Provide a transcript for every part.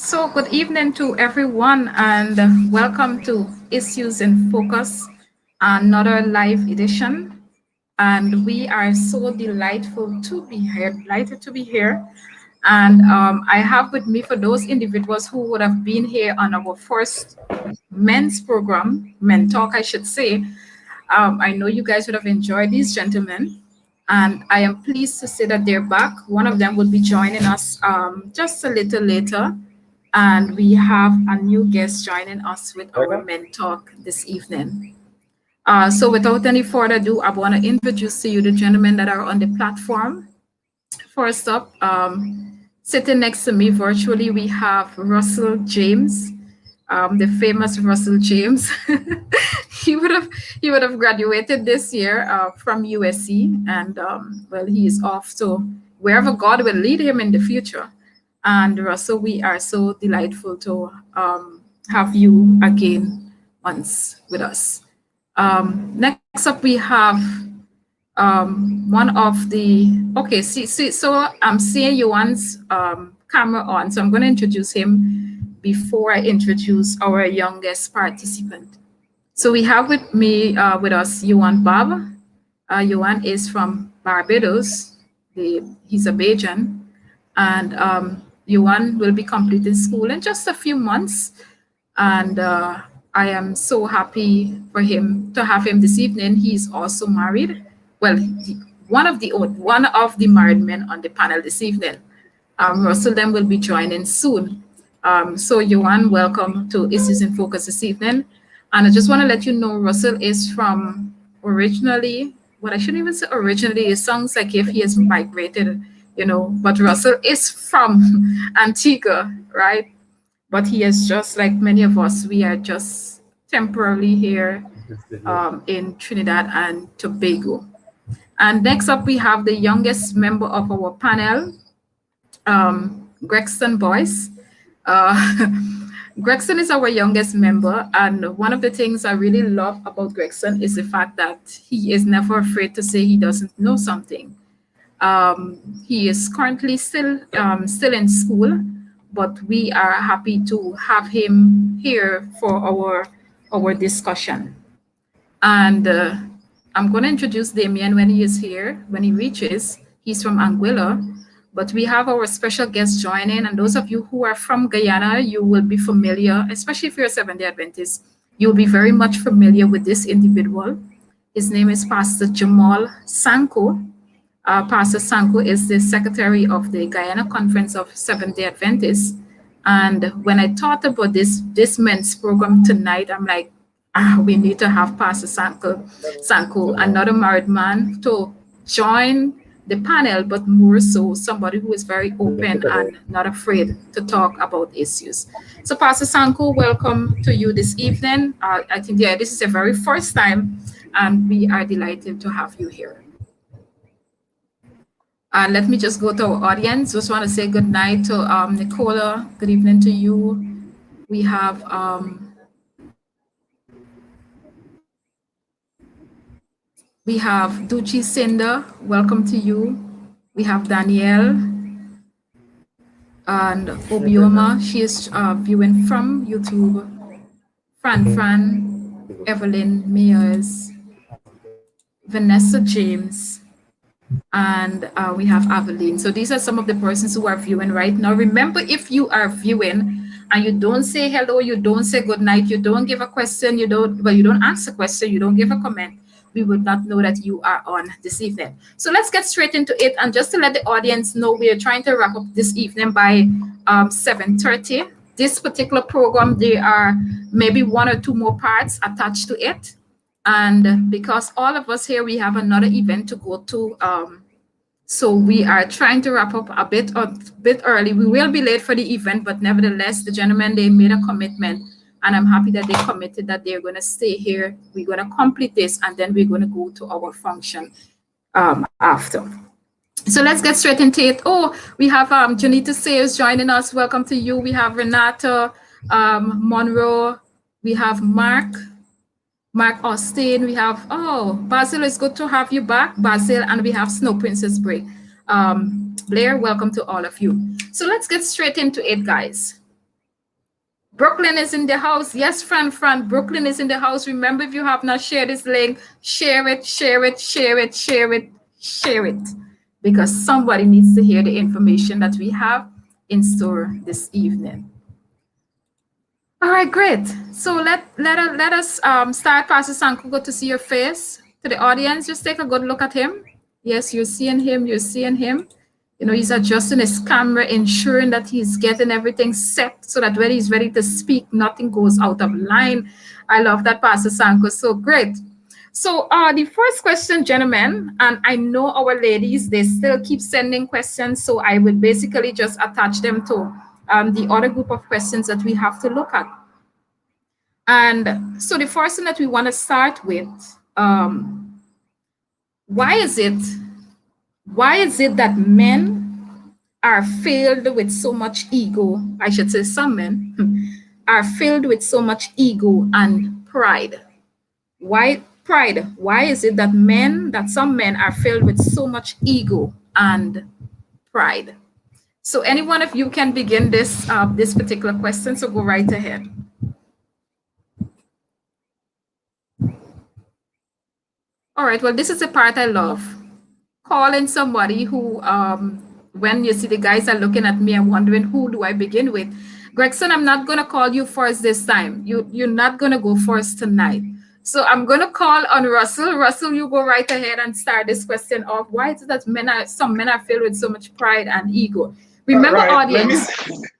So, good evening to everyone, and welcome to Issues in Focus, another live edition. And we are so delightful to be here, delighted to be here. And I have with me for those individuals who would have been here on our first men's program, Men Talk, I should say. I know you guys would have enjoyed these gentlemen. And I am pleased to say that they're back. One of them will be joining us just a little later. And we have a new guest joining us with our Men Talk this evening. So without any further ado, I want to introduce to you the gentlemen that are on the platform. First up, sitting next to me virtually, we have Russell James, the famous Russell James. he would have he would have graduated this year from USC, and well, he is off to wherever God will lead him in the future. And Russell, we are so delightful to have you again once with us. Next up, we have one of the, okay, so I'm seeing Yuan's camera on, so I'm going to introduce him before I introduce our youngest participant. So we have with me, with us, Yuan Bob. Yuan is from Barbados. He's a Bajan. And Yuan will be completing school in just a few months. And I am so happy for him to have him this evening. He's also married. Well, one of the married men on the panel this evening. Russell then will be joining soon. So Yuan, welcome to Issues in Focus this evening. And I just want to let you know, Russell is from originally, what I shouldn't even say originally, it sounds like if he has migrated, but Russell is from Antigua, right? But he is just like many of us, we are just temporarily here in Trinidad and Tobago. And next up, we have the youngest member of our panel, Gregson Boyce. Gregson is our youngest member, and one of the things I really love about Gregson is the fact that he is never afraid to say he doesn't know something. He is currently still in school, but we are happy to have him here for our discussion. And I'm going to introduce Damien when he is here, when he reaches. He's from Anguilla, but we have our special guest joining. And those of you who are from Guyana, you will be familiar, especially if you're a Seventh-day Adventist, you'll be very much familiar with this individual. His name is Pastor Jamal Sanko. Pastor Sanko is the secretary of the Guyana Conference of Seventh-day Adventists. And when I thought about this men's program tonight, I'm like, we need to have Pastor Sanko, another married man, to join the panel, but more so somebody who is very open and not afraid to talk about issues. So Pastor Sanko, welcome to you this evening. I think this is the very first time, and we are delighted to have you here. Let me just go to our audience. Just want to say good night to Nicola. Good evening to you. We have Duchi Cinder. Welcome to you. We have Danielle and Obioma. She is viewing from YouTube. Fran, Evelyn Mears, Vanessa James, and we have Aveline. So these are some of the persons who are viewing right now. Remember, if you are viewing and you don't say hello, you don't say good night, you don't give a question, you don't answer a question, you don't give a comment, we would not know that you are on this evening. So let's get straight into it. And just to let the audience know, we are trying to wrap up this evening by 7:30. This particular program, there are maybe one or two more parts attached to it. And because all of us here, we have another event to go to. So we are trying to wrap up a bit early. We will be late for the event, but nevertheless, the gentlemen, they made a commitment. And I'm happy that they committed that they're going to stay here. We're going to complete this, and then we're going to go to our function after. So let's get straight into it. Oh, we have Janita Sayers joining us. Welcome to you. We have Renata Monroe. We have Mark Austin. We have, Basil, it's good to have you back, Basil. And we have Snow Princess Blair, welcome to all of you. So let's get straight into it, guys. Brooklyn is in the house. Yes, Fran, Brooklyn is in the house. Remember, if you have not shared this link, share it, share it, share it, share it, share it. Because somebody needs to hear the information that we have in store this evening. All right, great. So let us start. Pastor Sanko, good to see your face. To the audience, just take a good look at him. Yes, you're seeing him. You're seeing him. You know, he's adjusting his camera, ensuring that he's getting everything set so that when he's ready to speak, nothing goes out of line. I love that, Pastor Sanko. So great. So the first question, gentlemen, and I know our ladies, they still keep sending questions. So I will basically just attach them to the other group of questions that we have to look at. And so the first thing that we want to start with, why is it that men are filled with so much ego? I should say some men are filled with so much ego and pride. Why pride? Why is it that some men are filled with so much ego and pride? So any one of you can begin this particular question. So go right ahead. All right. Well, this is the part I love. Calling somebody who, when you see the guys are looking at me and wondering who do I begin with. Gregson, I'm not going to call you first this time. You're not going to go first tonight. So I'm going to call on Russell. Russell, you go right ahead and start this question off. Why is it that some men are filled with so much pride and ego? Remember, audience,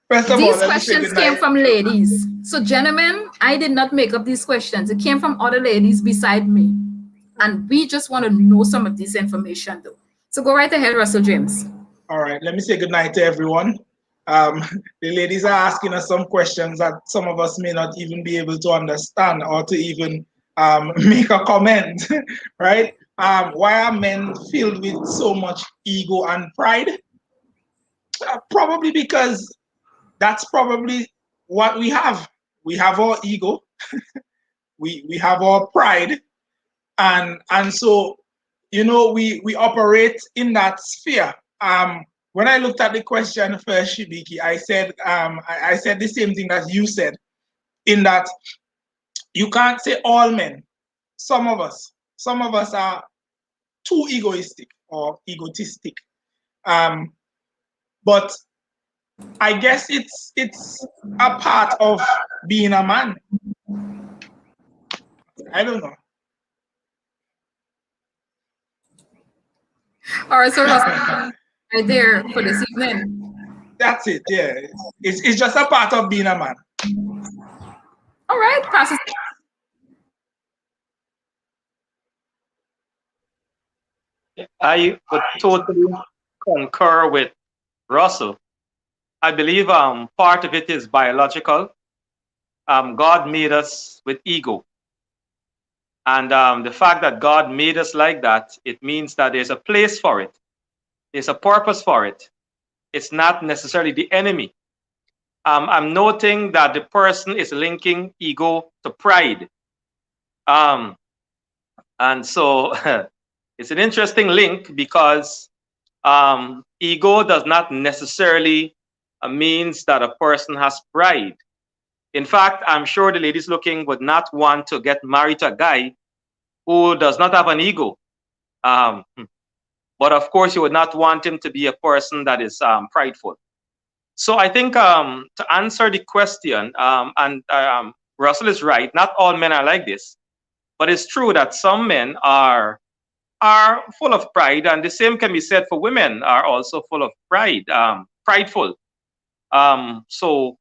these questions came from ladies. So gentlemen, I did not make up these questions. It came from other ladies beside me. And we just want to know some of this information, though. So go right ahead, Russell James. All right, let me say good night to everyone. The ladies are asking us some questions that some of us may not even be able to understand or to even make a comment, right? Why are men filled with so much ego and pride? Probably because that's probably what we have. We have our ego, we have our pride, and so we operate in that sphere. When I looked at the question first, Shibiki, I said I said the same thing that you said, in that you can't say all men. Some of us are too egoistic or egotistic. But I guess it's a part of being a man. I don't know. All right, so right there for this evening. That's it. Yeah, it's just a part of being a man. All right, Pastor. I would totally concur with Russell. I believe part of it is biological. God made us with ego. And the fact that God made us like that, it means that there's a place for it. There's a purpose for it. It's not necessarily the enemy. I'm noting that the person is linking ego to pride. And so it's an interesting link, because ego does not necessarily means that a person has pride. In fact, I'm sure the ladies looking would not want to get married to a guy who does not have an ego. But of course, you would not want him to be a person that is prideful. So I think to answer the question, and Russell is right, not all men are like this, but it's true that some men are full of pride, and the same can be said for women are also full of pride, prideful. So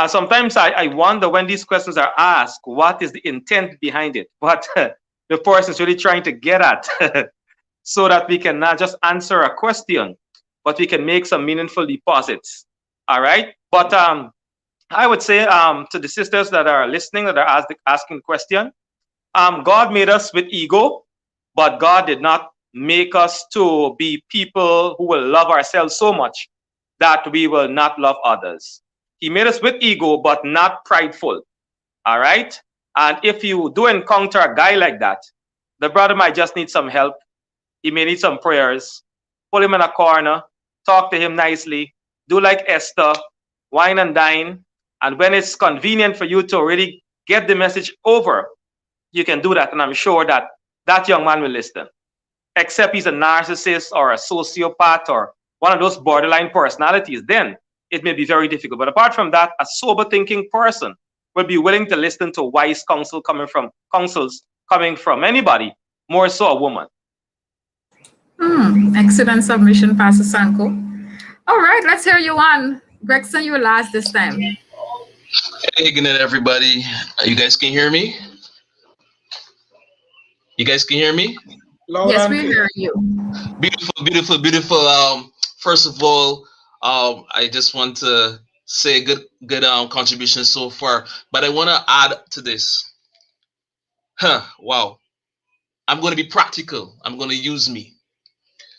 sometimes I wonder, when these questions are asked, what is the intent behind it? What the person is really trying to get at, so that we can not just answer a question, but we can make some meaningful deposits. All right. But I would say to the sisters that are listening, that are asking question, God made us with ego, but God did not make us to be people who will love ourselves so much that we will not love others. He made us with ego, but not prideful. All right. And if you do encounter a guy like that, the brother might just need some help. He may need some prayers. Pull him in a corner, talk to him nicely, do like Esther, wine and dine, And when it's convenient for you to really get the message over, you can do that. And I'm sure that that young man will listen. Except he's a narcissist or a sociopath or one of those borderline personalities, then it may be very difficult. But apart from that, a sober thinking person will be willing to listen to wise counsels coming from anybody, more so a woman. Excellent submission, Pastor Sanko. All right, let's hear you on. Gregson, you were last this time. Hey, good night, everybody. You guys can hear me? You guys can hear me? Yes, we hear you. Beautiful, beautiful, beautiful. First of all, I just want to say good contribution so far, but I want to add to this. Wow. I'm going to be practical. I'm going to use me.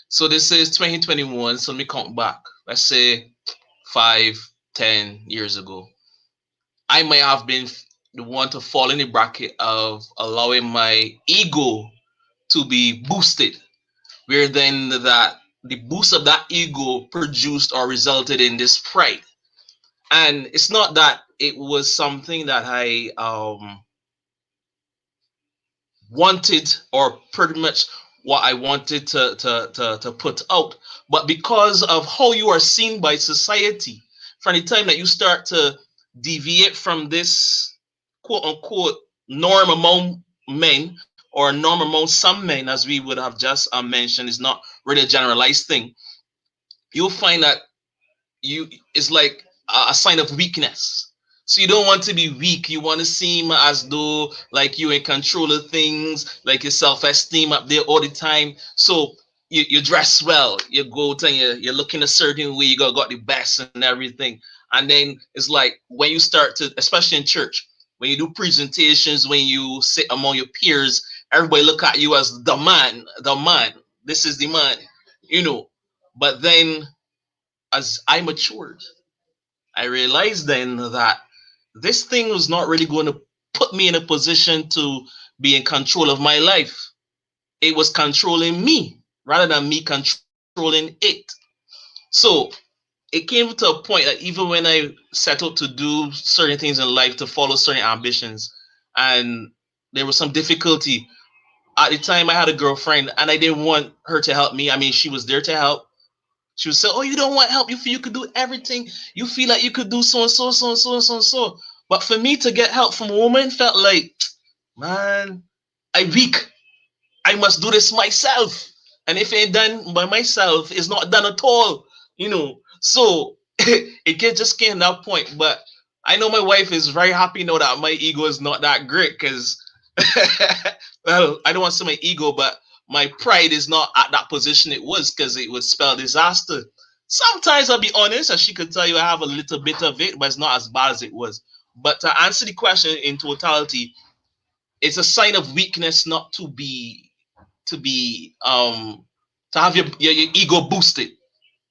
So this is 2021. So let me count back. Let's say 5, 10 years ago. I might have been the one to fall in the bracket of allowing my ego to be boosted, where then that the boost of that ego produced or resulted in this pride. And it's not that it was something that I wanted, or pretty much what I wanted to put out, but because of how you are seen by society, from the time that you start to deviate from this quote unquote norm among men, or norm among some men, as we would have just mentioned, is not really a generalized thing, you'll find that it's like a sign of weakness. So you don't want to be weak. You want to seem as though like you're in control of things, like your self-esteem up there all the time. So you dress well, you go to, you're looking a certain way, you got the best and everything. And then it's like when you start to, especially in church, when you do presentations, when you sit among your peers, everybody look at you as the man, this is the man, But then as I matured, I realized then that this thing was not really going to put me in a position to be in control of my life. It was controlling me rather than me controlling it. So it came to a point that even when I set out to do certain things in life, to follow certain ambitions, and there was some difficulty. At the time, I had a girlfriend and I didn't want her to help me. I mean, she was there to help. She would say, oh, you don't want help. You feel you could do everything. You feel like you could do so and so, so and so and so and so. But for me to get help from a woman felt like, man, I'm weak. I must do this myself. And if it ain't done by myself, it's not done at all, So it just came to that point. But I know my wife is very happy now that my ego is not that great, because, well, I don't want to say my ego, but my pride is not at that position it was, because it would spell disaster. Sometimes I'll be honest, and she could tell you I have a little bit of it, but it's not as bad as it was. But to answer the question in totality, it's a sign of weakness not to have your ego boosted.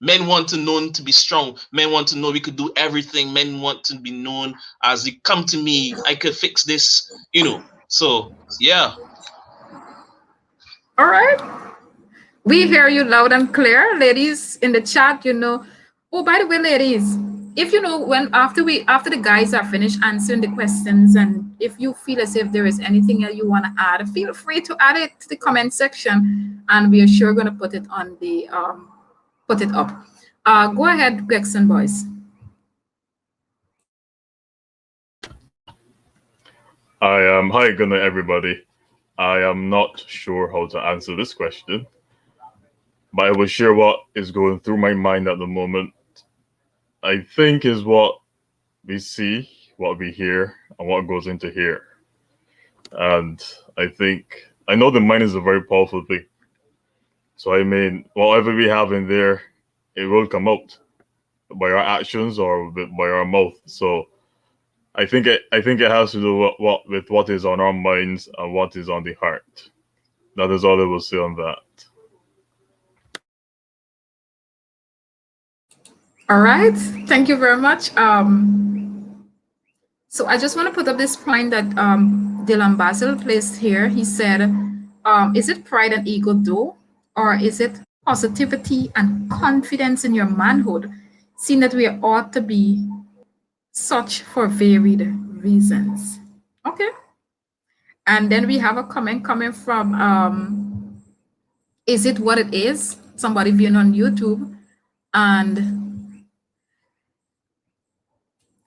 Men want to known to be strong. Men want to know we could do everything. Men want to be known as, you come to me, I could fix this, So yeah. All right. We hear you loud and clear, ladies in the chat. Oh, by the way, ladies, if when after the guys are finished answering the questions, and if you feel as if there is anything else you want to add, feel free to add it to the comment section, and we are sure going to put it on the put it up. Go ahead, Gregson boys. Hi, good night, everybody. I am not sure how to answer this question, but I will share what is going through my mind at the moment. I think is what we see, what we hear, and what goes into here. And I know the mind is a very powerful thing. So I mean, whatever we have in there, it will come out by our actions or by our mouth. So I think it has to do with what is on our minds and what is on the heart. That is all I will say on that. All right, thank you very much. So I just want to put up this point that Dylan Basil placed here. He said, is it pride and ego though, or is it positivity and confidence in your manhood, seeing that we ought to be such for varied reasons. Okay. And then we have a comment coming from Is It What It Is? Somebody viewing on YouTube. And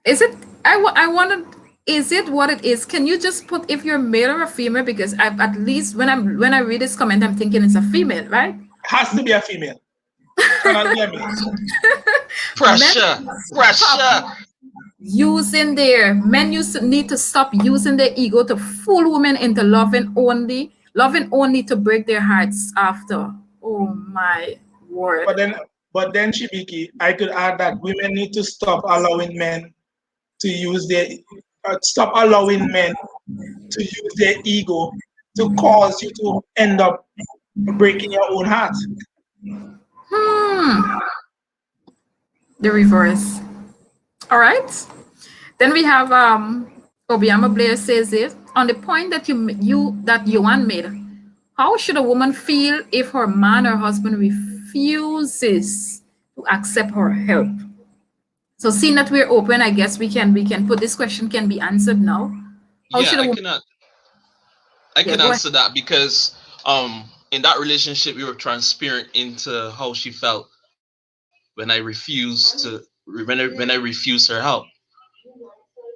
is it, I wanted, is it what it is? Can you just put if you're male or a female? Because I've at least when I read this comment, I'm thinking it's a female, right? Has to be a female. Cannot be a male. Pressure. Using their men need to stop using their ego to fool women into loving only to break their hearts after. Oh my word. But then Shibiki, I could add that women need to stop allowing men to use their ego to cause you to end up breaking your own heart. The reverse. All right. Then we have Obiama Blair says it on the point that Yohan made. How should a woman feel if her man or husband refuses to accept her help? So seeing that we're open, I guess we can put this question can be answered now. I can answer that because in that relationship we were transparent into how she felt when I refused her help.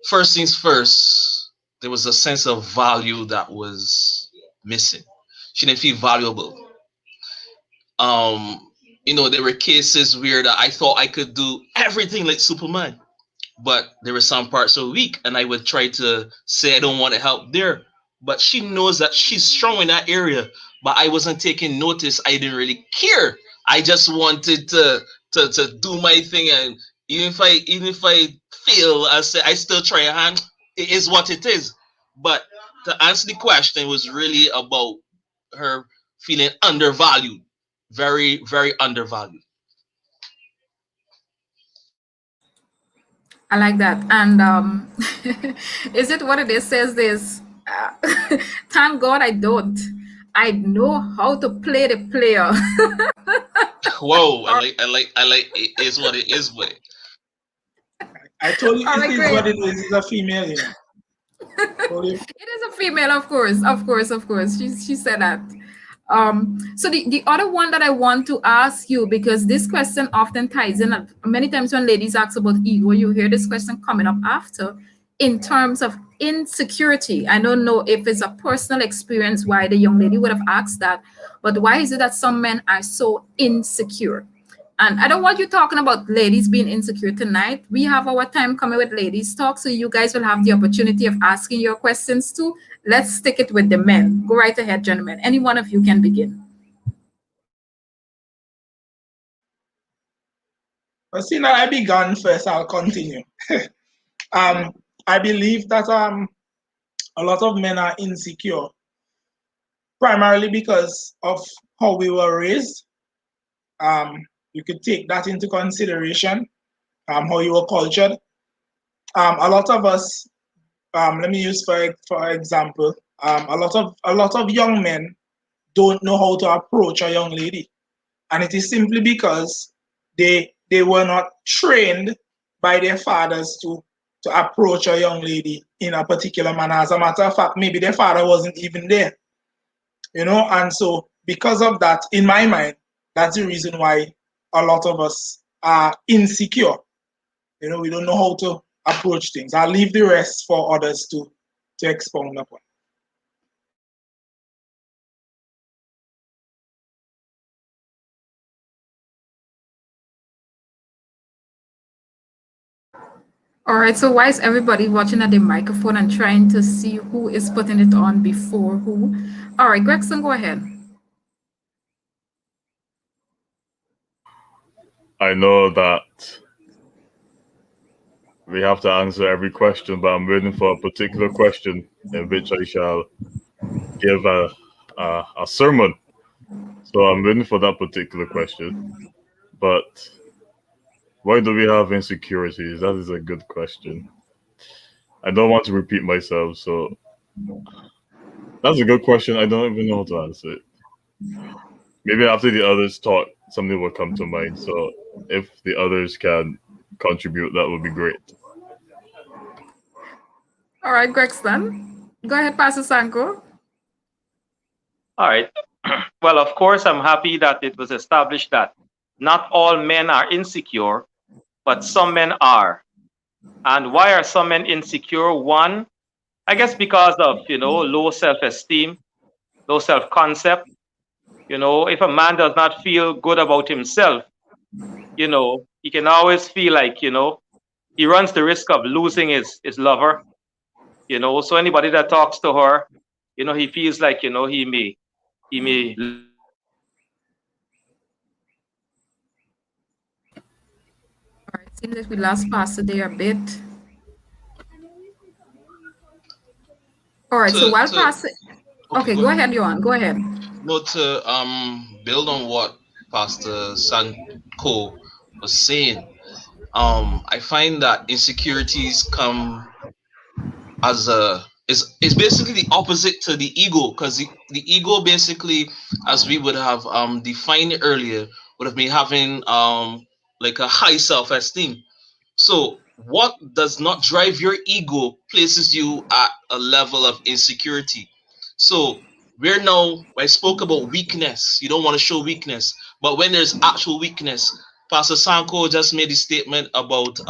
First things first, there was a sense of value that was missing. She didn't feel valuable. There were cases where that I thought I could do everything like Superman, but there were some parts so weak, and I would try to say I don't want to help there. But she knows that she's strong in that area, but I wasn't taking notice. I didn't really care. I just wanted to do my thing, and even if I fail, I still try a hand. It is what it is. But to answer the question, was really about her feeling undervalued, very, very undervalued. I like that. And Is It What It Is says this. Thank God I don't. I know how to play the player. Whoa! I like. It is what it is, but I told you it is what it is. It's a female, you know. It is a female, of course. She said that. So the other one that I want to ask you, because this question often ties in, many times when ladies ask about ego, you hear this question coming up after, in terms of insecurity. I don't know if it's a personal experience why the young lady would have asked that, but why is it that some men are so insecure? And I don't want you talking about ladies being insecure tonight. We have our time coming with ladies talk, so you guys will have the opportunity of asking your questions too. Let's stick it with the men. Go right ahead, gentlemen. Any one of you can begin. But seeing that I began first, I'll continue. I believe that a lot of men are insecure, primarily because of how we were raised. You could take that into consideration, how you were cultured. A lot of us, let me use for example, a lot of young men don't know how to approach a young lady, and it is simply because they were not trained by their fathers to approach a young lady in a particular manner. As a matter of fact, maybe their father wasn't even there, and so because of that, in my mind, that's the reason why a lot of us are insecure. We don't know how to approach things. I'll leave the rest for others to expound upon. All right, so why is everybody watching at the microphone and trying to see who is putting it on before who? All right, Gregson, go ahead. I know that we have to answer every question, but I'm waiting for a particular question in which I shall give a sermon. So I'm waiting for that particular question. But why do we have insecurities? That is a good question. I don't want to repeat myself, so that's a good question. I don't even know how to answer it. Maybe after the others talk, something will come to mind. So if the others can contribute, that would be great. All right, Gregson. Go ahead, Pastor Sanko. All right. Well, of course, I'm happy that it was established that not all men are insecure, but some men are. And why are some men insecure? One, I guess because of, low self-esteem, low self-concept. If a man does not feel good about himself, he can always feel like, he runs the risk of losing his lover. So anybody that talks to her, he feels like, he may All right, seems like we lost Pastor there a bit. All right, so while Pastor, okay, go ahead, Johan, go ahead. No, to build on what Pastor Sanko was saying, I find that insecurities come as is basically the opposite to the ego, because the ego basically, as we would have defined it earlier, would have been having like a high self-esteem. So what does not drive your ego places you at a level of insecurity. So I spoke about weakness. You don't want to show weakness, but when there's actual weakness, Pastor Sanko just made a statement about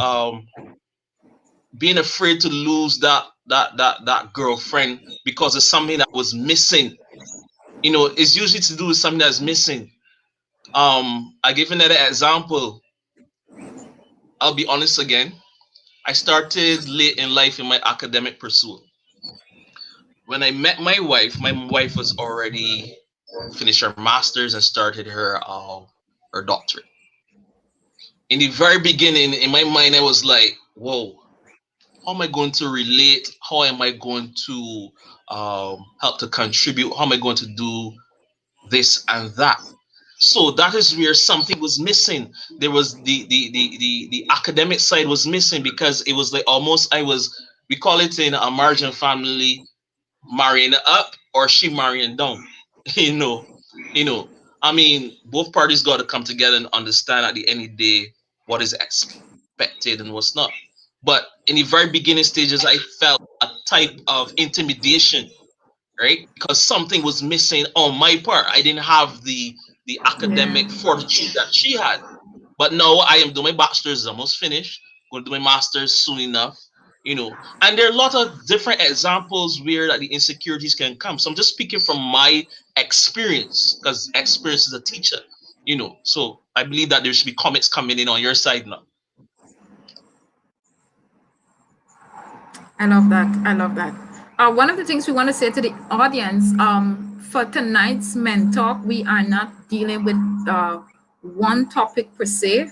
being afraid to lose that girlfriend because it's something that was missing. It's usually to do with something that's missing. I give another example. I'll be honest again. I started late in life in my academic pursuit. When I met my wife was already finished her master's and started her doctorate. In the very beginning, in my mind, I was like, whoa, how am I going to relate? How am I going to help to contribute? How am I going to do this and that? So that is where something was missing. There was the academic side was missing, because it was like almost we call it in a margin family, marrying up or she marrying down. you know, I mean, both parties got to come together and understand at the end of the day what is expected and what's not. But in the very beginning stages, I felt a type of intimidation, right? Because something was missing on my part. I didn't have the academic fortitude that she had. But now I am doing my bachelor's, almost finished. Going to do my master's soon enough. And there are a lot of different examples where that the insecurities can come. So I'm just speaking from my experience, because experience is a teacher. So I believe that there should be comments coming in on your side now. I love that. I love that. One of the things we want to say to the audience, for tonight's Men Talk, we are not dealing with one topic per se.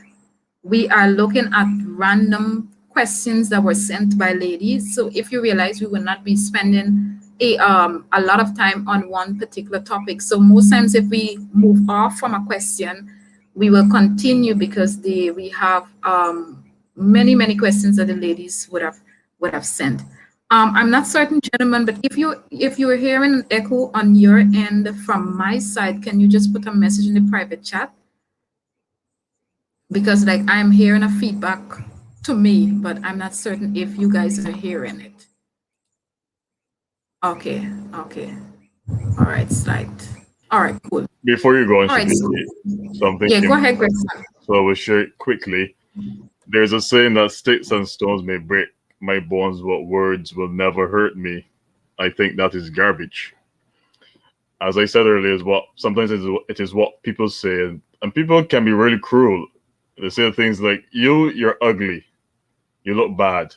We are looking at random questions that were sent by ladies. So if you realize, we will not be spending a lot of time on one particular topic. So most times if we move off from a question, we will continue, because we have many questions that the ladies would have sent. I'm not certain, gentlemen, but if you're hearing an echo on your end from my side, can you just put a message in the private chat? Because like I'm hearing a feedback to me, but I'm not certain if you guys are hearing it. Okay. All right, slide. All right, cool. Before you go on, All right, something. Yeah, go ahead, Greg. So I will share it quickly. There's a saying that sticks and stones may break my bones, but words will never hurt me. I think that is garbage. As I said earlier, sometimes it is what people say, and people can be really cruel. They say things like, you're ugly, you look bad,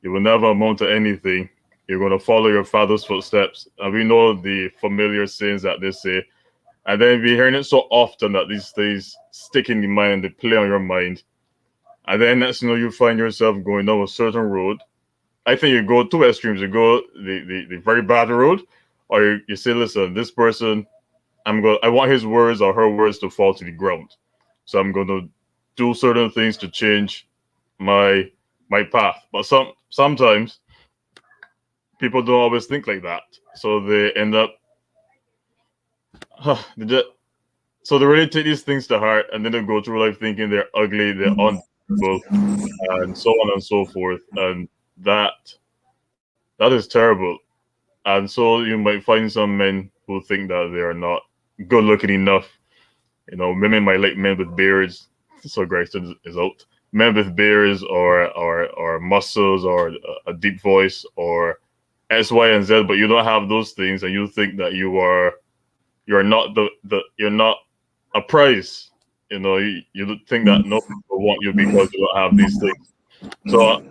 you will never amount to anything, you're going to follow your father's footsteps. And we know the familiar sayings that they say. And then we're hearing it so often that these things stick in the mind and they play on your mind. And then next you know, you find yourself going down a certain road. I think you go two extremes. You go the very bad road, or you say, listen, this person, I want his words or her words to fall to the ground. So I'm going to do certain things to change my path. But sometimes people don't always think like that. So they end up so they really take these things to heart, and then they go through life thinking they're ugly, they're unbearable, and so on and so forth. And that That is terrible. And so you might find some men who think that they are not good looking enough. You know, women might like men with beards. So Gregson is out. Men with beards or muscles or a deep voice or X, Y, and Z, but you don't have those things, and you think that you're not you're not a prize. You know, you think that no people want you because you don't have these things. So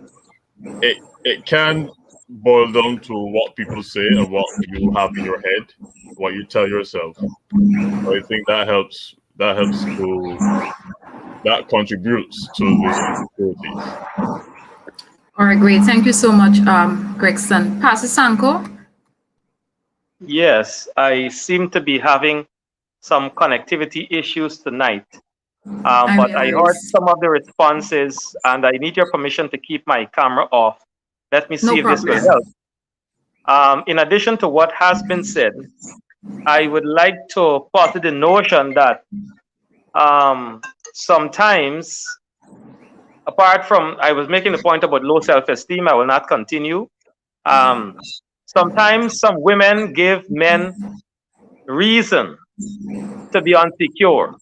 it can boil down to what people say and what you have in your head, what you tell yourself. So I think that helps. That contributes to these insecurities. All right, great. Thank you so much, Gregson. Pastor Sanko. Yes, I seem to be having some connectivity issues tonight. But I heard some of the responses, and I need your permission to keep my camera off. Let me see if this will help. In addition to what has been said, I would like to posit the notion that sometimes, apart from, I was making the point about low self-esteem, I will not continue. Sometimes some women give men reason to be insecure.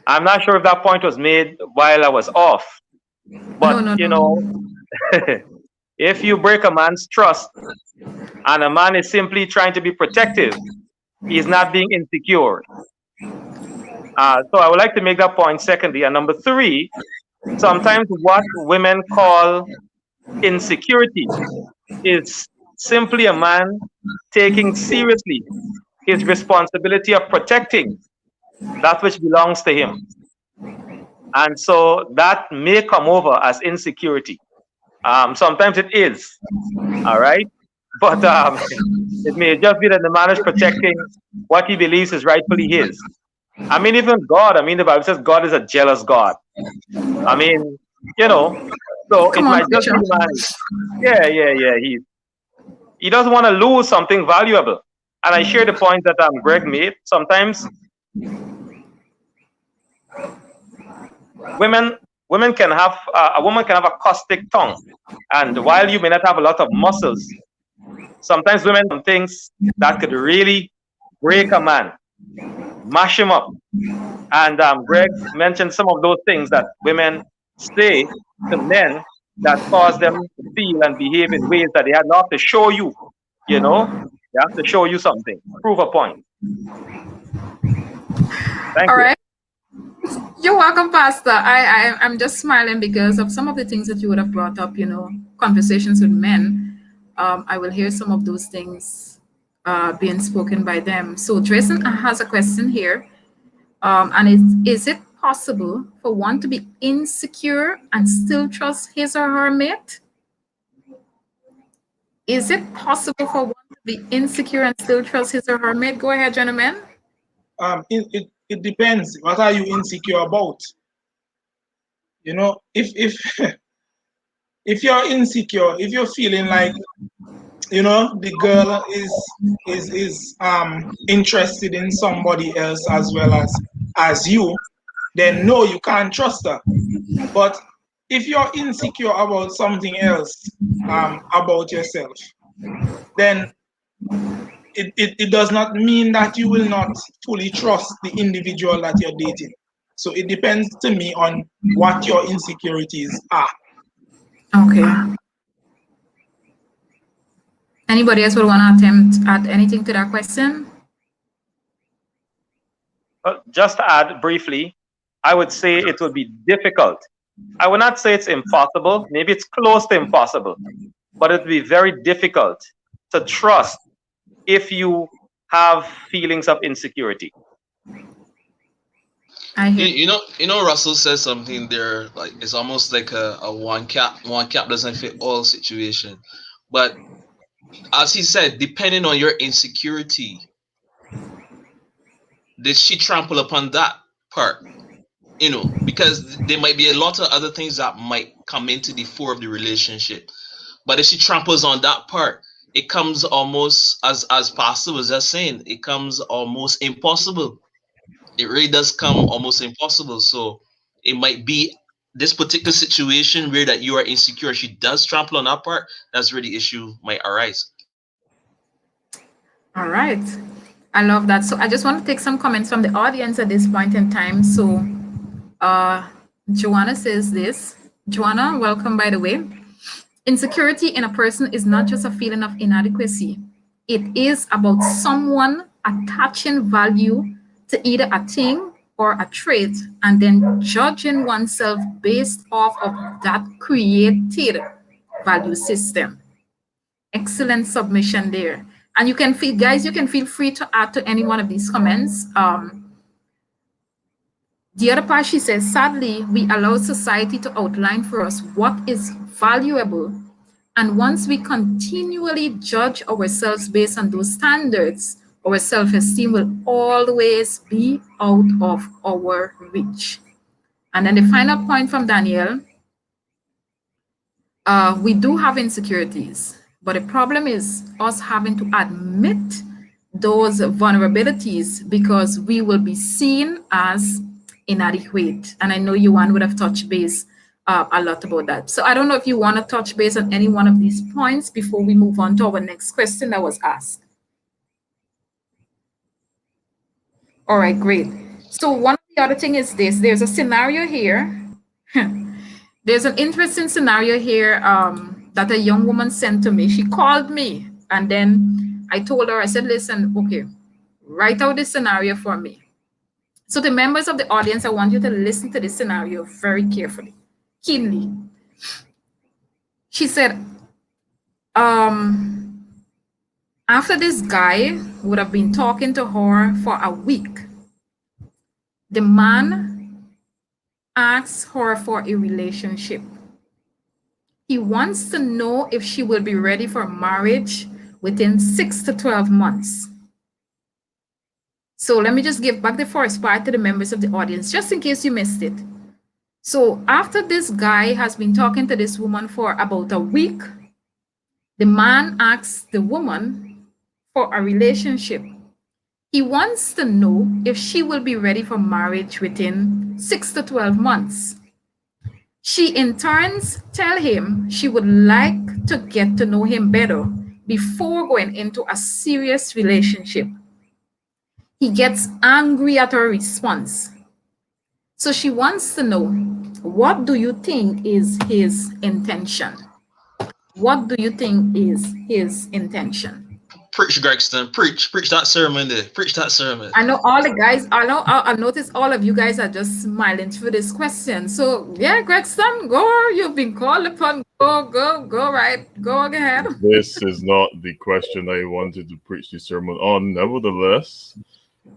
I'm not sure if that point was made while I was off, but you know, if you break a man's trust and a man is simply trying to be protective, he's not being insecure. So I would like to make that point secondly. And number three, sometimes what women call insecurity is simply a man taking seriously his responsibility of protecting that which belongs to him. And so that may come over as insecurity. Sometimes it is, all right? But it may just be that the man is protecting what he believes is rightfully his. I mean, even God, the Bible says God is a jealous God. I mean, you know, so it might just be man. He doesn't want to lose something valuable. And I share the point that Greg made. Sometimes women can have a woman can have a caustic tongue, and while you may not have a lot of muscles, sometimes women do things that could really break a man, mash him up. And Greg mentioned some of those things that women say to men that cause them to feel and behave in ways that they had not to show you. You know, they have to show you something, prove a point. Thank you. All right. You're welcome, Pastor. I'm just smiling because of some of the things that you would have brought up, you know, conversations with men. I will hear some of those things being spoken by them. So Jason has a question here. And is it possible for one to be insecure and still trust his or her mate? Is it possible for one to be insecure and still trust his or her mate? Go ahead, gentlemen. It depends. What are you insecure about? You know, if if you're insecure, if you're feeling like, you know, the girl is interested in somebody else as well as you, then no, you can't trust her. But if you're insecure about something else about yourself, then it does not mean that you will not fully trust the individual that you're dating. So it depends to me on what your insecurities are. Okay. Anybody else would want to attempt add anything to that question? Just to add briefly, I would say it would be difficult. I would not say it's impossible. Maybe it's close to impossible, but it would be very difficult to trust if you have feelings of insecurity. You know, Russell says something there, like it's almost like a one cap doesn't fit all situation. But as he said, depending on your insecurity, did she trample upon that part? You know, because there might be a lot of other things that might come into the fore of the relationship. But if she tramples on that part, it comes almost, as Pastor was just saying, it comes almost impossible. It really does come almost impossible. So it might be this particular situation where that you are insecure, she does trample on that part, that's where the issue might arise. All right. I love that. So I just want to take some comments from the audience at this point in time. So Joanna says this. Joanna, welcome, by the way. Insecurity in a person is not just a feeling of inadequacy. It is about someone attaching value to either a thing or a trait and then judging oneself based off of that created value system. Excellent submission there. And you can feel, guys, you can feel free to add to any one of these comments. The other part, she says, sadly, we allow society to outline for us what is valuable. And once we continually judge ourselves based on those standards, our self-esteem will always be out of our reach. And then the final point from Danielle, we do have insecurities, but the problem is us having to admit those vulnerabilities because we will be seen as inadequate. And I know Yuan would have touched base a lot about that. So I don't know if you want to touch base on any one of these points before we move on to our next question that was asked. All right, great. So one of the other thing is this, there's a scenario here. There's an interesting scenario here that a young woman sent to me. She called me and then I told her, I said, listen, okay, write out this scenario for me. So the members of the audience, I want you to listen to this scenario very carefully, keenly. She said, after this guy would have been talking to her for a week, the man asks her for a relationship. He wants to know if she will be ready for marriage within 6 to 12 months. So let me just give back the first part to the members of the audience, just in case you missed it. So after this guy has been talking to this woman for about a week, the man asks the woman for a relationship. He wants to know if she will be ready for marriage within 6 to 12 months. She in turns tell him she would like to get to know him better before going into a serious relationship. He gets angry at her response. So she wants to know, what do you think is his intention? What do you think is his intention? Preach, Gregston. Preach that sermon there. Preach that sermon. I know all the guys, I noticed all of you guys are just smiling through this question. So yeah, Gregston, go, you've been called upon. Go right, go ahead. This is not the question I wanted to preach the sermon on. Nevertheless,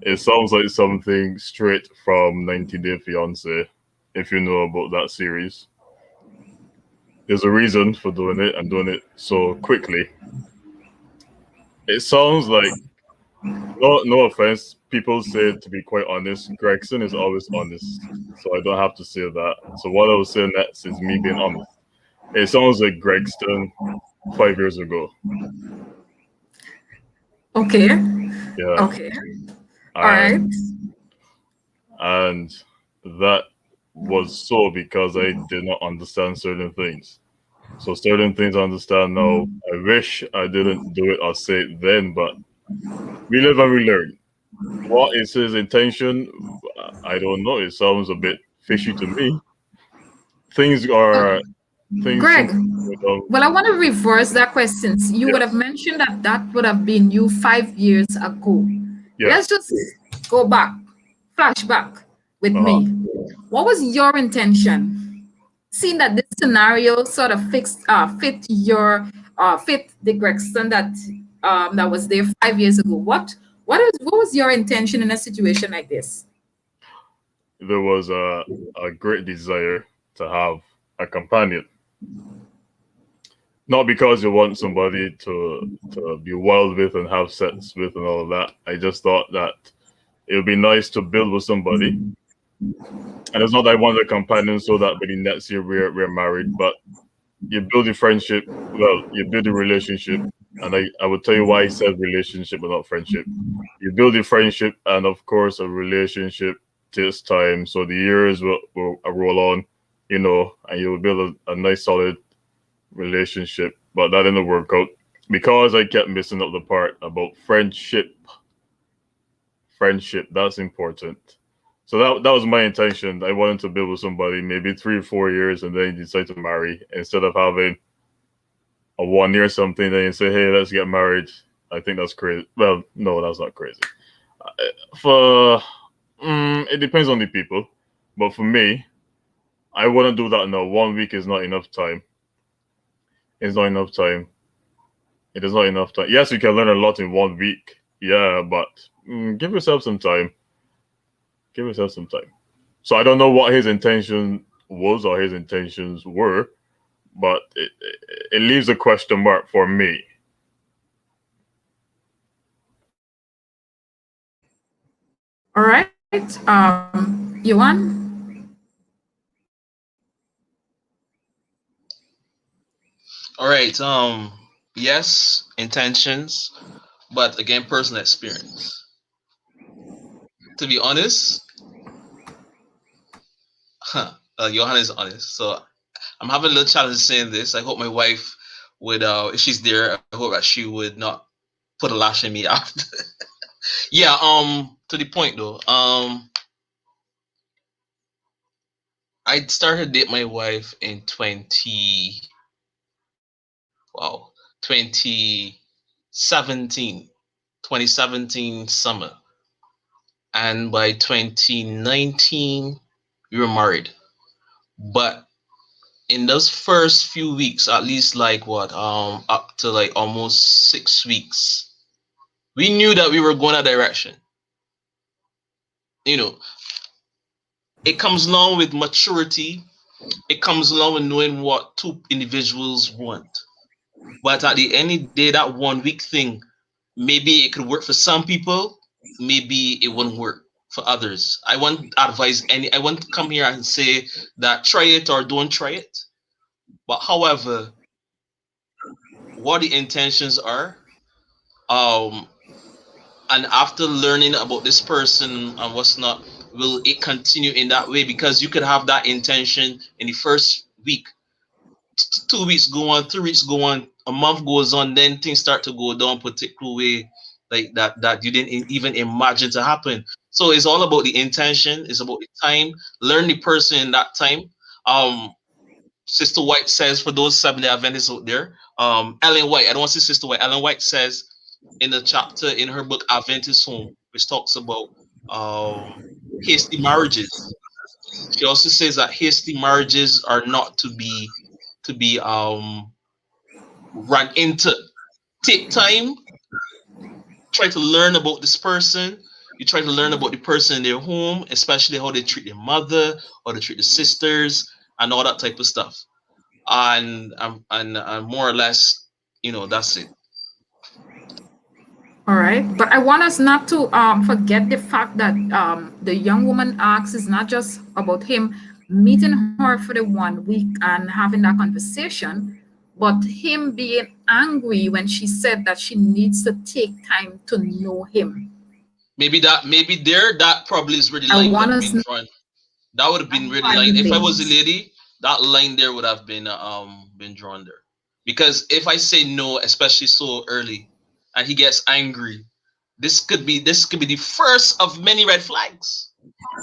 it sounds like something straight from 90 Day Fiancé, if you know about that series. There's a reason for doing it and doing it so quickly. It sounds like, no offense, people say, to be quite honest, Gregson is always honest, so I don't have to say that. So what I was saying next is me being honest. It sounds like Gregston 5 years ago. Okay. Yeah. Okay. All right. And that was so because I did not understand certain things. So certain things I understand now. I wish I didn't do it or say it then, but we live and we learn. What is his intention? I don't know. It sounds a bit fishy to me. Things are... Greg, well, I want to reverse that question. You would have mentioned that would have been you 5 years ago. Yeah. Let's just go back, flashback with me. What was your intention? Seeing that this scenario sort of fit the Gregston that was there 5 years ago. What was your intention in a situation like this? There was a great desire to have a companion. Not because you want somebody to be wild with and have sex with and all of that. I just thought that it would be nice to build with somebody. And it's not that I want a companion so that by the next year we're married, but you build a friendship, you build a relationship. And I would tell you why I said relationship and not friendship. You build a friendship, and of course a relationship takes time. So the years will roll on. you know, and you'll build a nice solid relationship. But that didn't work out because I kept missing up the part about friendship. Friendship, that's important. So that was my intention. I wanted to build with somebody maybe 3 or 4 years and then decide to marry instead of having a 1 year something. Then you say, hey, let's get married. I think that's crazy. Well, no, that's not crazy. For it depends on the people, but for me, I wouldn't do that now. 1 week is not enough time. It's not enough time. It is not enough time. Yes, you can learn a lot in 1 week. Yeah, but give yourself some time. Give yourself some time. So I don't know what his intention was or his intentions were, but it leaves a question mark for me. All right. Yuan? All right. Yes, intentions, but again, personal experience. To be honest, Johan is honest. So I'm having a little challenge saying this. I hope my wife would, if she's there, I hope that she would not put a lash in me after. Yeah. To the point though. I started date my wife in 2017, 2017 summer, and by 2019 we were married. But in those first few weeks, at least like what, up to like almost 6 weeks, we knew that we were going a direction. You know, it comes along with maturity. It comes along with knowing what two individuals want. But at the end of the day, that 1 week thing, maybe it could work for some people, maybe it wouldn't work for others. I won't advise I won't come here and say that try it or don't try it. But however, what the intentions are, um, and after learning about this person and what's not, will it continue in that way? Because you could have that intention in the first week, 2 weeks go on, 3 weeks go on, a month goes on, then things start to go down particular way like that you didn't even imagine to happen. So it's all about the intention, it's about the time, learn the person in that time. Sister White says, for those Seventh-day Adventists out there, Ellen White, I don't want to say Sister White, Ellen White says in the chapter in her book Adventist Home, which talks about hasty marriages. She also says that hasty marriages are not to be run into. Take time, try to learn about this person. You try to learn about the person in their home, especially how they treat their mother, how they treat the sisters, and all that type of stuff. And more or less, that's it. All right. But I want us not to forget the fact that the young woman asks is not just about him meeting her for the 1 week and having that conversation, but him being angry when she said that she needs to take time to know him. Maybe that probably is really I line want that us being drawn. That would have been really line. If I was a lady, that line there would have been drawn there. Because if I say no, especially so early, and he gets angry, this could be the first of many red flags.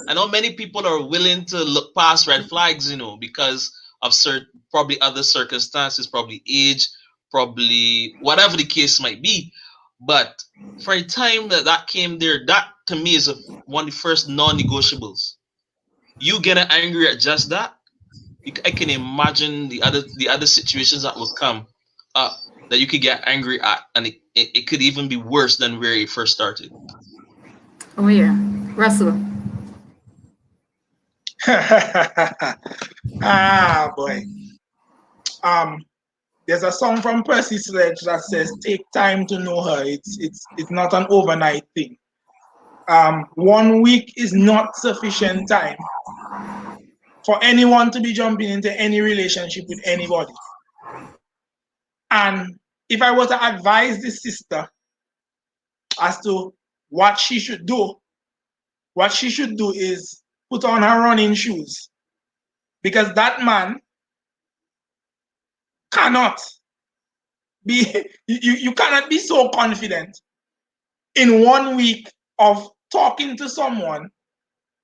I know many people are willing to look past red flags, because of certain, probably other circumstances, probably age, probably whatever the case might be. But for a time that came there, that to me is one of the first non-negotiables. You getting angry at just that, I can imagine the other situations that will come up that you could get angry at, and it could even be worse than where it first started. Oh yeah, Russell. Ah boy. There's a song from Percy Sledge that says, "Take time to know her." It's not an overnight thing. 1 week is not sufficient time for anyone to be jumping into any relationship with anybody. And if I were to advise this sister as to what she should do is put on her running shoes. because that man cannot be, you cannot be so confident in 1 week of talking to someone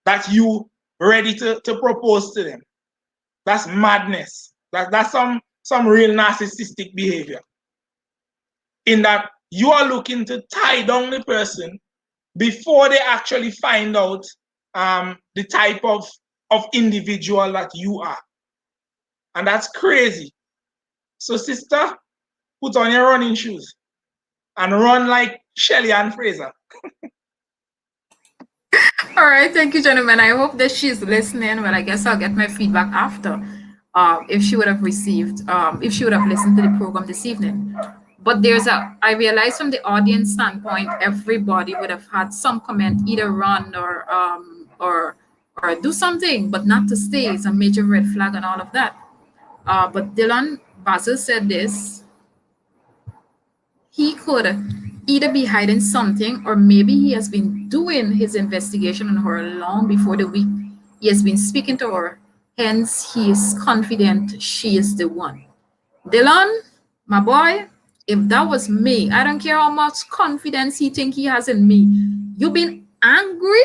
that you ready to propose to them. That's madness. That's some real narcissistic behavior. In that you are looking to tie down the person before they actually find out the type of individual that you are. And that's crazy. So sister, put on your running shoes and run like Shelly and Fraser. All right, thank you, gentlemen. I hope that she's listening. Well, I guess I'll get my feedback after. If she would have received, if she would have listened to the program this evening. But I realize from the audience standpoint, everybody would have had some comment, either run or do something, but not to stay. It's a major red flag and all of that. But Dylan Basil said this. He could either be hiding something, or maybe he has been doing his investigation on her long before the week. He has been speaking to her. Hence, he is confident she is the one. Dylan, my boy, if that was me, I don't care how much confidence he think he has in me. You've been angry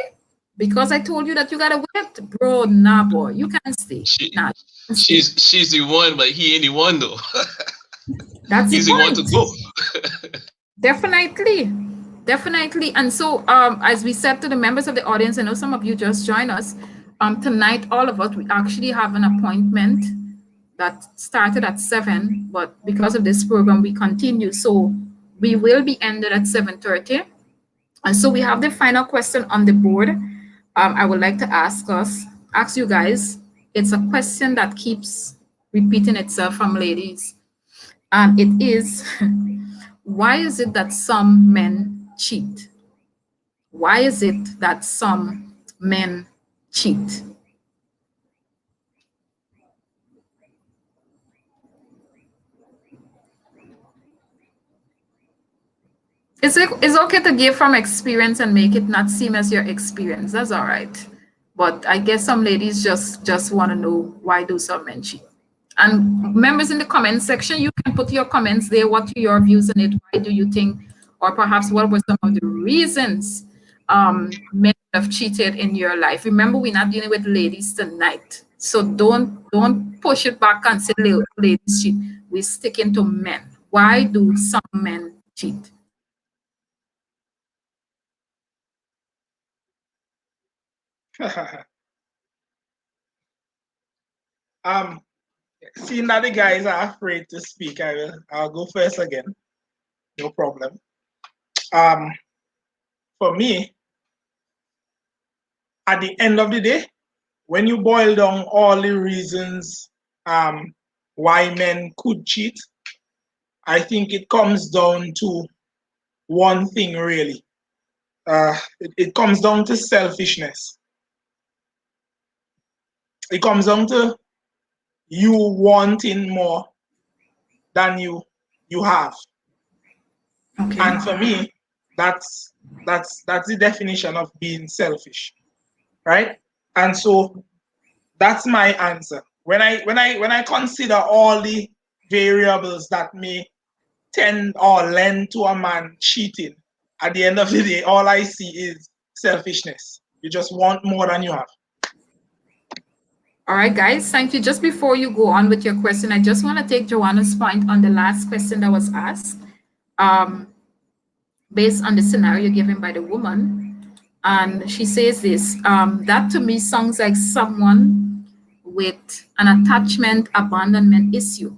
because I told you that you gotta wait, bro. Nah, boy, you can't stay. Nah, she's the one, but he ain't the one though. That's He's the one to go. Definitely. And so, as we said to the members of the audience, I know some of you just joined us. Tonight, all of us, we actually have an appointment that started at 7, but because of this program, we continue. So we will be ended at 7:30. And so we have the final question on the board. I would like to ask you guys. It's a question that keeps repeating itself from ladies. And it is, why is it that some men cheat? Why is it that some men cheat? It's okay to give from experience and make it not seem as your experience. That's all right. But I guess some ladies just want to know, why do some men cheat? And members in the comment section, you can put your comments there. What are your views on it? Why do you think, or perhaps what were some of the reasons men have cheated in your life? Remember, we're not dealing with ladies tonight. So don't push it back and say ladies cheat. We're sticking to men. Why do some men cheat? Seeing that the guys are afraid to speak, I'll go first again. No problem. For me, at the end of the day, when you boil down all the reasons why men could cheat, I think it comes down to one thing really. It comes down to selfishness. It comes down to you wanting more than you have. Okay. And for me, that's the definition of being selfish, right? And so that's my answer. When I consider all the variables that may tend or lend to a man cheating, at the end of the day, all I see is selfishness. You just want more than you have. All right, guys, thank you. Just before you go on with your question, I just want to take Joanna's point on the last question that was asked, based on the scenario given by the woman. And she says this, that to me sounds like someone with an attachment abandonment issue.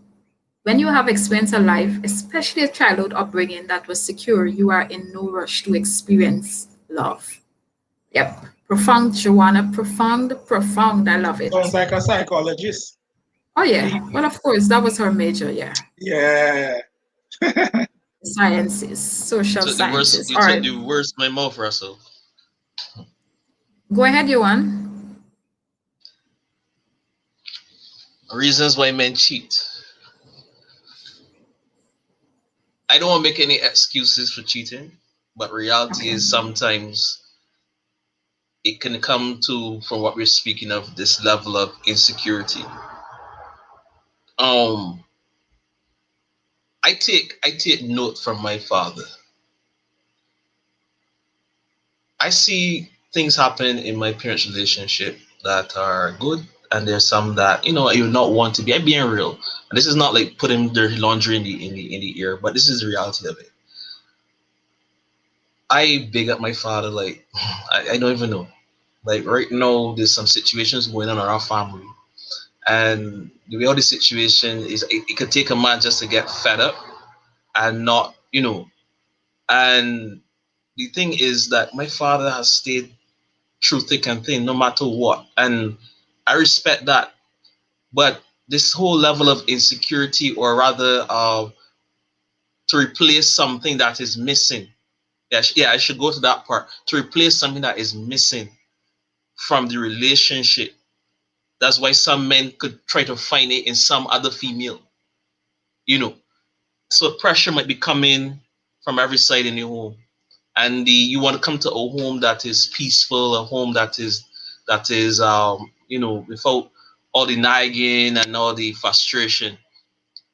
When you have experienced a life, especially a childhood upbringing that was secure, you are in no rush to experience love. Yep. Profound, Joanna. Profound. I love it. Sounds like a psychologist. Oh, yeah. Well, of course, that was her major, yeah. Yeah. Sciences, social sciences. All right. The worst my mouth, Russell. Go ahead, Johan. Reasons why men cheat. I don't want to make any excuses for cheating, but reality is sometimes it can come to, from what we're speaking of, this level of insecurity. I take note from my father. I see things happen in my parents' relationship that are good, and there's some that you would not want to be. I'm being real, and this is not like putting dirty laundry in the air, but this is the reality of it. I big up my father like I don't even know. Like right now, there's some situations going on in our family, and the way all this situation is, it could take a man just to get fed up and not, And the thing is that my father has stayed through thick and thin, no matter what, and I respect that. But this whole level of insecurity, or rather, to replace something that is missing. Yeah, I should go to that part. To replace something that is missing from the relationship. That's why some men could try to find it in some other female. So pressure might be coming from every side in your home, and you want to come to a home that is peaceful, a home that is without all the nagging and all the frustration.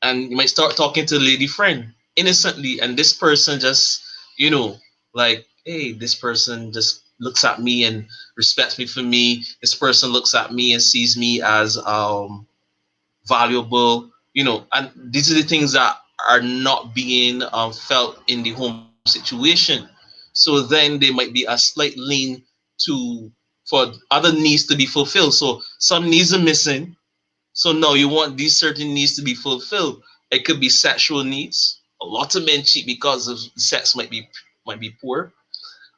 And you might start talking to a lady friend innocently, and this person just like, hey, this person just looks at me and respects me for me. This person looks at me and sees me as valuable, and these are the things that are not being felt in the home situation. So then there might be a slight lean to for other needs to be fulfilled. So some needs are missing. So no, you want these certain needs to be fulfilled. It could be sexual needs. A lot of men cheat because of sex might be poor.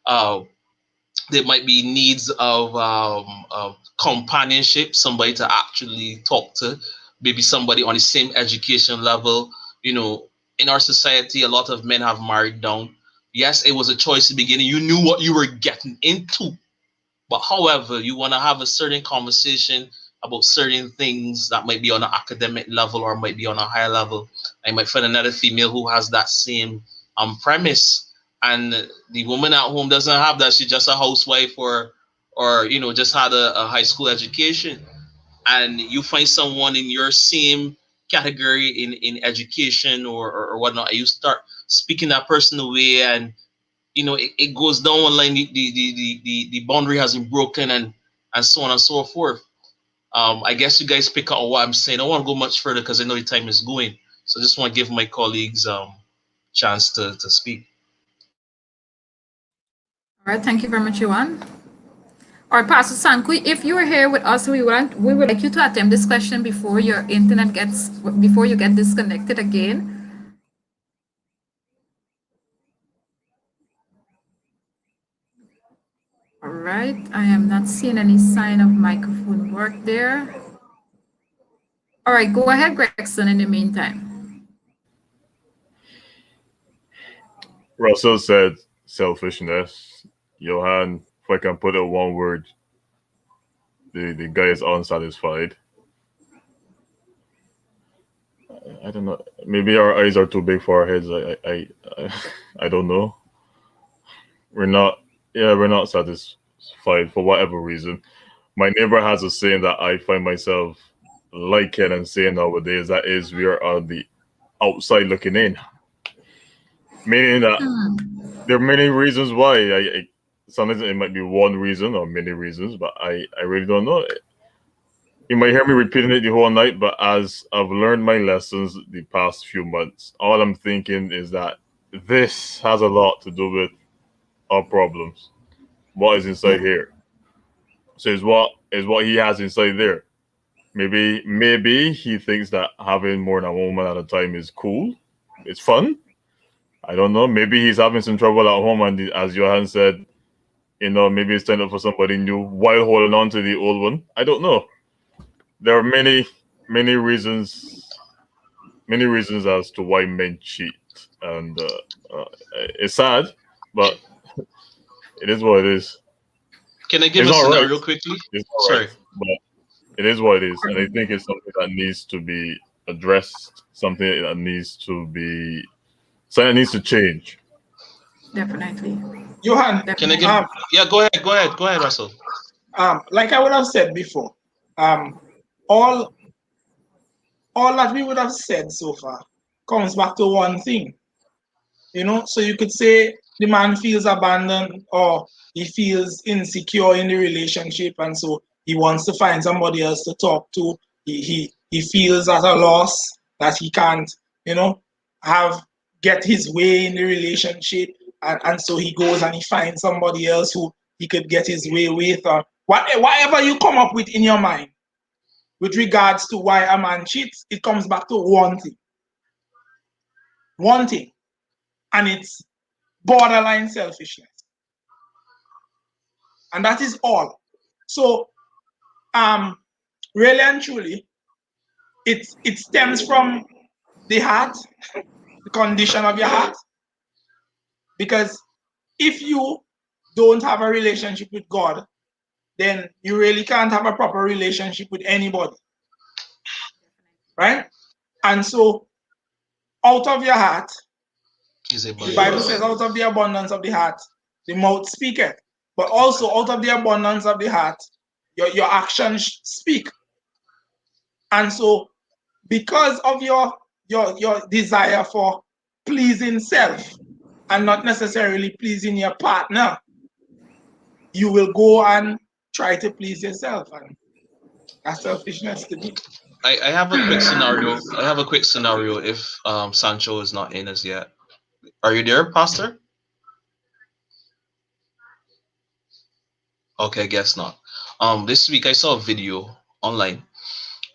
Uh, there might be needs of companionship, somebody to actually talk to, maybe somebody on the same education level. In our society, a lot of men have married down. Yes, it was a choice in the beginning. You knew what you were getting into. But however, you want to have a certain conversation about certain things that might be on an academic level or might be on a higher level. I might find another female who has that same premise, and the woman at home doesn't have that. She's just a housewife, or just had a high school education, and you find someone in your same category in education or whatnot, and you start speaking that person away, and it goes down one line, the boundary has been broken, and so on and so forth. I guess you guys pick up what I'm saying. I don't want to go much further because I know the time is going. So I just want to give my colleagues chance to speak. All right, thank you very much, Yuan. All right, Pastor Sankui, if you are here with us, we would like you to attempt this question before before you get disconnected again. All right, I am not seeing any sign of microphone work there. All right, go ahead, Gregson, in the meantime. Russell said selfishness. Johan, if I can put it one word, the guy is unsatisfied. I don't know. Maybe our eyes are too big for our heads. I don't know. We're not satisfied for whatever reason. My neighbor has a saying that I find myself liking and saying nowadays, that is, we are on the outside looking in. Meaning that there are many reasons why. Sometimes it might be one reason or many reasons, but I really don't know. You might hear me repeating it the whole night, but as I've learned my lessons the past few months, all I'm thinking is that this has a lot to do with our problems. What is inside here? So is what he has inside there. Maybe he thinks that having more than one woman at a time is cool. It's fun. I don't know. Maybe he's having some trouble at home, and as Johan said, maybe it's time for somebody new while holding on to the old one. I don't know. There are many reasons as to why men cheat, and it's sad, but it is what it is. Can I give a scenario quickly? Sorry, but it is what it is, and I think it's something that needs to be addressed. Something that needs to change. Definitely. Johan, Can I give? Yeah, go ahead, Russell. like I would have said before, all that we would have said so far comes back to one thing. So you could say the man feels abandoned or he feels insecure in the relationship, and so he wants to find somebody else to talk to. He feels at a loss that he can't, get his way in the relationship, and so he goes and he finds somebody else who he could get his way with, or whatever you come up with in your mind with regards to why a man cheats, it comes back to one thing. One thing. And it's borderline selfishness. And that is all. So, really and truly, it stems from the heart, the condition of your heart. Because if you don't have a relationship with God, then you really can't have a proper relationship with anybody. Right? And so, out of your heart, the Bible says, out of the abundance of the heart, the mouth speaketh. But also, out of the abundance of the heart, your actions speak. And so, because of your desire for pleasing self and not necessarily pleasing your partner, you will go and try to please yourself. And that's selfishness to me. I have a quick scenario. I have a quick scenario if Sancho is not in as yet. Are you there, Pastor? Okay, guess not. This week I saw a video online,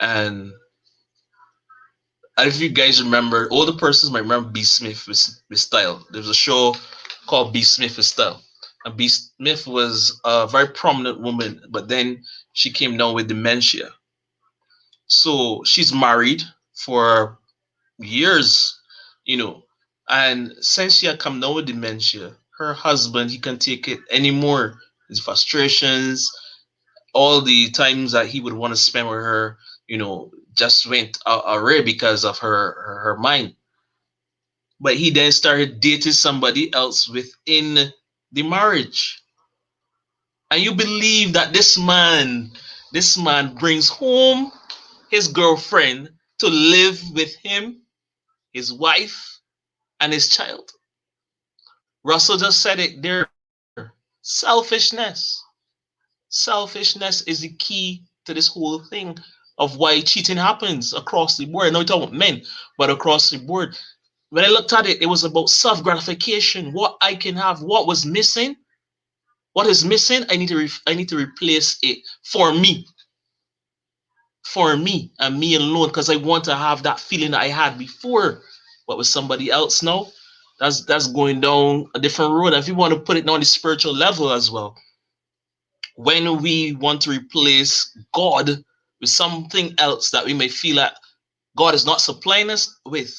and if you guys remember, older persons might remember B. Smith with Style. There was a show called B. Smith with Style. And B. Smith was a very prominent woman, but then she came down with dementia. So she's married for years, and since she had come down with dementia, her husband, he can't take it anymore. His frustrations, all the times that he would want to spend with her, just went array because of her mind. But he then started dating somebody else within the marriage. And you believe that this man brings home his girlfriend to live with him, his wife, and his child. Russell just said it there. Selfishness. Selfishness is the key to this whole thing of why cheating happens across the board. Now we're talking about men, but across the board. When I looked at it, it was about self-gratification. What I can have, what was missing, what is missing, I need to replace it for me and me alone, because I want to have that feeling that I had before, but with somebody else now. That's going down a different road. And if you want to put it on the spiritual level as well, when we want to replace God with something else that we may feel that God is not supplying us with,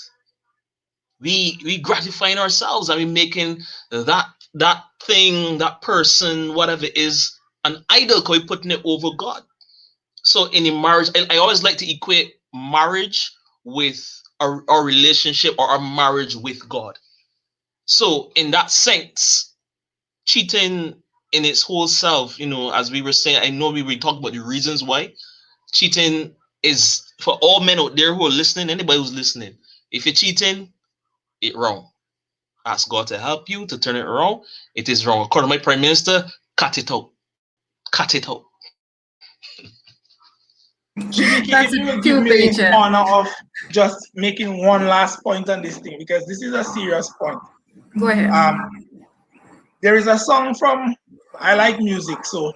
we gratifying ourselves and we making that thing, that person, whatever it is, an idol, because we're putting it over God. So in a marriage, I always like to equate marriage with our relationship or our marriage with God. So in that sense, cheating in its whole self, as we were saying, I know we talked about the reasons why cheating is, for all men out there who are listening, anybody who's listening, if you're cheating, it's wrong. Ask God to help you to turn it around. It is wrong. According to my Prime Minister, cut it out. Cut it out. If you will give me the honor of just making one last point on this thing, because this is a serious point. Go ahead. There is a song from, I like music, so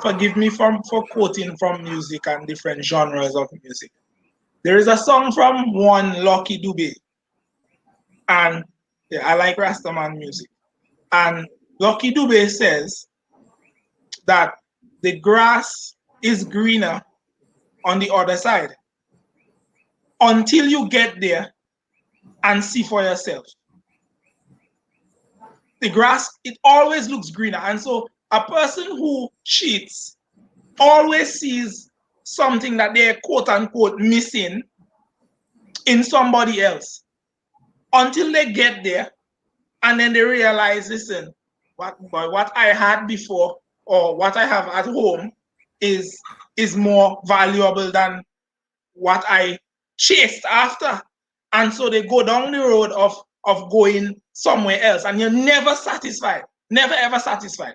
forgive me for quoting from music and different genres of music. There is a song from one Lucky Dube, and I like Rastaman music. And Lucky Dube says that the grass is greener on the other side until you get there and see for yourself. The grass, it always looks greener. And so a person who cheats always sees something that they're quote unquote missing in somebody else until they get there and then they realize, listen, what I had before or what I have at home is more valuable than what I chased after. And so they go down the road of going somewhere else, and you're never satisfied, never ever satisfied.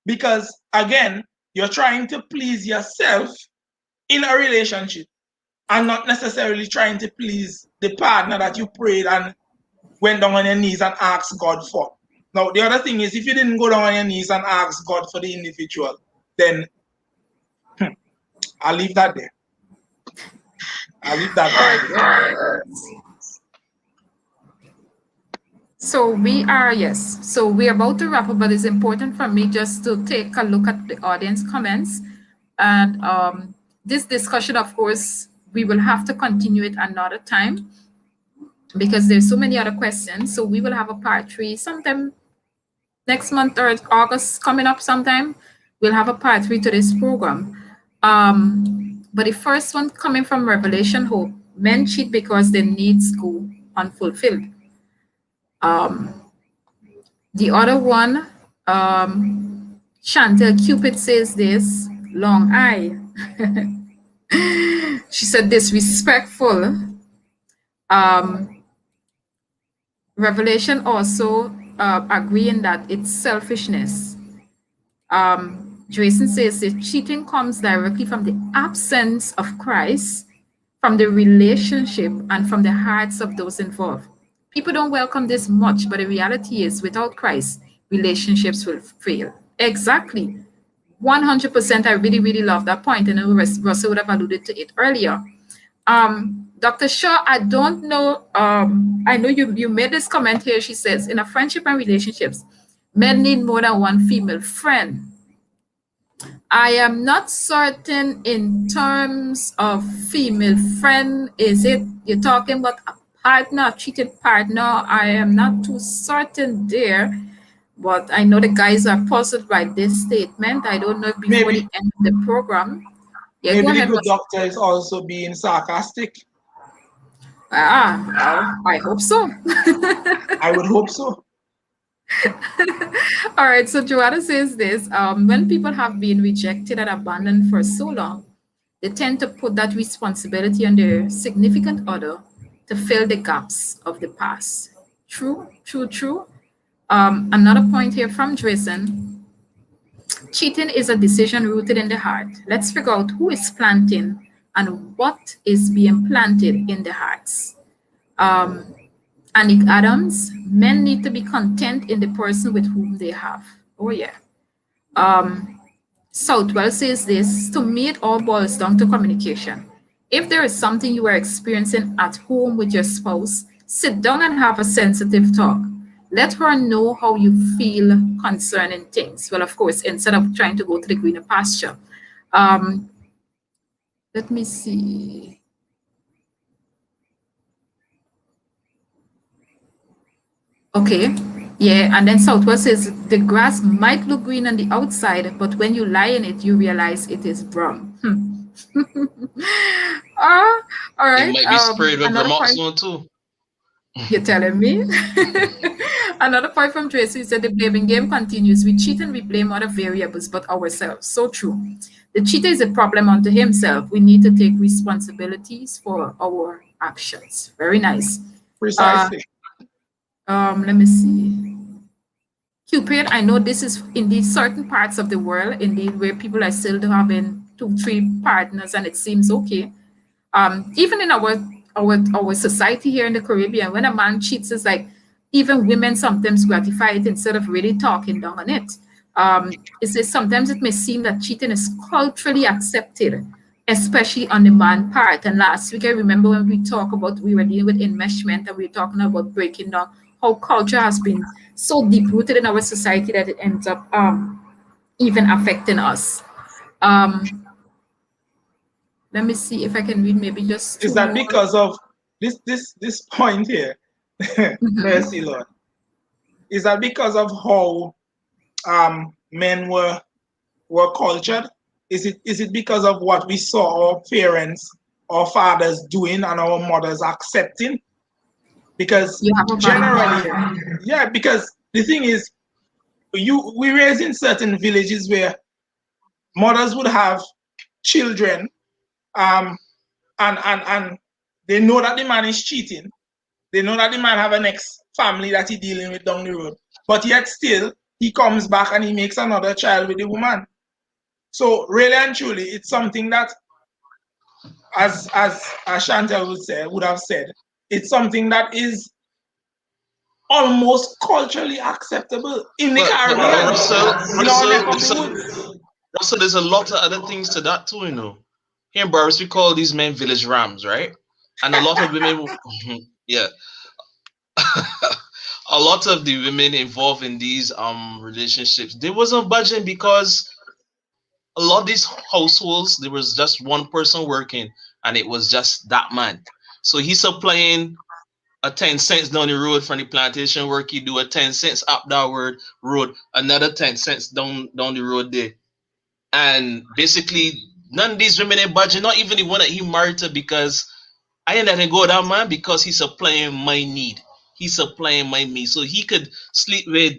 Because again, you're trying to please yourself in a relationship and not necessarily trying to please the partner that you prayed and went down on your knees and asked God for. Now, the other thing is, if you didn't go down on your knees and ask God for the individual, then I'll leave that there. I'll leave that there. So we are, yes. So we're about to wrap up, but it's important for me just to take a look at the audience comments. And this discussion, of course, we will have to continue it another time because there's so many other questions. So we will have a part 3 sometime next month or August coming up sometime. We'll have a part 3 to this program. But the first one coming from Revelation Hope, men cheat because their needs go unfulfilled. The other one, Chantel Cupid says this, long eye. She said disrespectful. Revelation also agreeing that it's selfishness. Jason says that cheating comes directly from the absence of Christ, from the relationship, and from the hearts of those involved. People don't welcome this much, but the reality is without Christ, relationships will fail. Exactly. 100%. I really, really love that point. And Russell would have alluded to it earlier. Dr. Shaw, I don't know. I know you made this comment here. She says, in a friendship and relationships, men need more than one female friend. I am not certain in terms of female friend. Is it, you're talking about a partner, a cheated partner? I am not too certain there, but I know the guys are puzzled by this statement. I don't know if before the end of the program. Yeah, maybe go ahead. the good doctor is also being sarcastic. I hope so. I would hope so. All right, so Joanna says this, when people have been rejected and abandoned for so long, they tend to put that responsibility on their significant other to fill the gaps of the past. True, true, true. Another point here from Jason, cheating is a decision rooted in the heart. Let's figure out who is planting and what is being planted in the hearts. Anik Adams, men need to be content in the person with whom they have. Oh, yeah. Southwell says this, to me, it all boils down to communication. If there is something you are experiencing at home with your spouse, sit down and have a sensitive talk. Let her know how you feel concerning things. Well, of course, instead of trying to go to the greener pasture. Let me see. Okay, yeah, and then Southwest says the grass might look green on the outside, but when you lie in it, you realize it is brown. All right. It might be sprayed with Vermoxone too. You're telling me? Another point from Tracy said the blaming game continues. We cheat and we blame other variables but ourselves. So true. The cheater is a problem unto himself. We need to take responsibilities for our actions. Very nice. Precisely. Let me see. Cupid, I know this is indeed certain parts of the world, indeed, where people are still having 2-3 partners and it seems okay. Even in our society here in the Caribbean, when a man cheats, it's like even women sometimes gratify it instead of really talking down on it. Sometimes it may seem that cheating is culturally accepted, especially on the man part. And last week, I remember when we were dealing with enmeshment and we were talking about breaking down how culture has been so deep-rooted in our society that it ends up even affecting us. Let me see if I can read maybe just two Is that more. because of this point here? Mercy, Lord. Is that because of how men were cultured? Is it because of what we saw our parents, our fathers doing and our mothers accepting? because You have a generally, valid yeah, because the thing is, we raise in certain villages where mothers would have children, and they know that the man is cheating. They know that the man have a next family that he dealing with down the road, but yet still he comes back and he makes another child with the woman. So really and truly, it's something that, as Chantel would have said, it's something that is almost culturally acceptable in the But Caribbean, in our neck of the Russell, woods. Russell, there's a lot of other things to that too, you know. Here in Barbados, we call these men village rams, right? And a lot of women, yeah, a lot of the women involved in these relationships, they wasn't budging because a lot of these households, there was just one person working, and it was just that man. So he's supplying a 10 cents down the road from the plantation work. You do a 10 cents up that road, another 10 cents down the road there. And basically, none of these women ain't budging, not even the one that he married to, because I ain't letting go of that man because he's supplying my need. He's supplying my need. So he could sleep with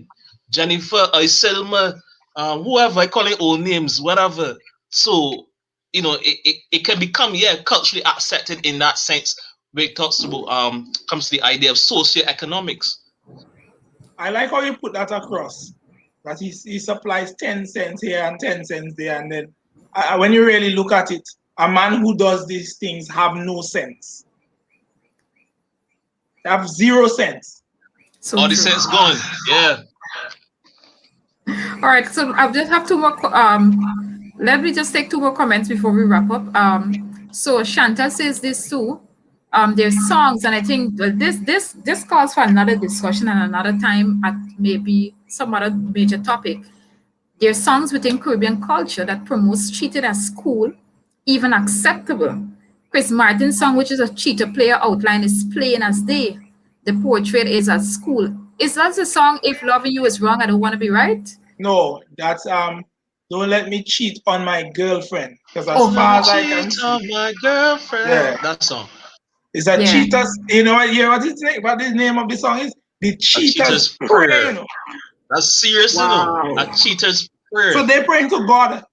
Jennifer or Selma, whoever, I call it old names, whatever. So, you know, it can become, yeah, culturally accepted in that sense when it talks about, comes to the idea of socioeconomics. I like how you put that across. That he supplies 10 cents here and 10 cents there, and then when you really look at it, a man who does these things have no sense. They have 0 cents. So All the true. sense gone. Yeah. All right, so I just have 2 more. Let me just take 2 more comments before we wrap up. So Shanta says this too. There's songs, and I think this calls for another discussion and another time at maybe some other major topic. There's songs within Caribbean culture that promotes cheating as cool, even acceptable. Chris Martin's song, which is a cheater player outline, is plain as day. The portrait is at school. Is that the song, If Loving You Is Wrong, I Don't Want to Be Right? No, that's Don't Let Me Cheat on My Girlfriend. Because as far as I can see, on my girlfriend. Yeah. That song. It's a Yeah. cheater's, you know what his name, what the name of the song is? The Cheater's Prayer, you know. That's serious, Wow. you know. A cheater's prayer. So they're praying to God,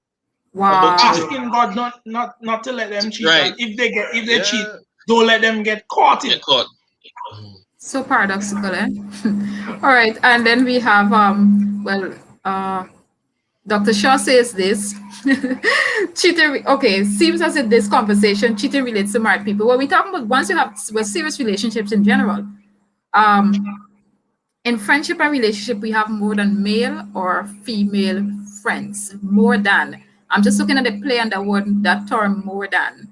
Wow. asking God not to let them cheat. Right. And if they cheat, don't let them get caught in. Get caught. So paradoxical, eh? All right, and then we have Dr. Shaw says this. Cheating, okay, seems as if this conversation, cheating relates to married people. Well, we talking about once you have serious relationships in general. In friendship and relationship, we have more than male or female friends. More than. I'm just looking at the play on that term, more than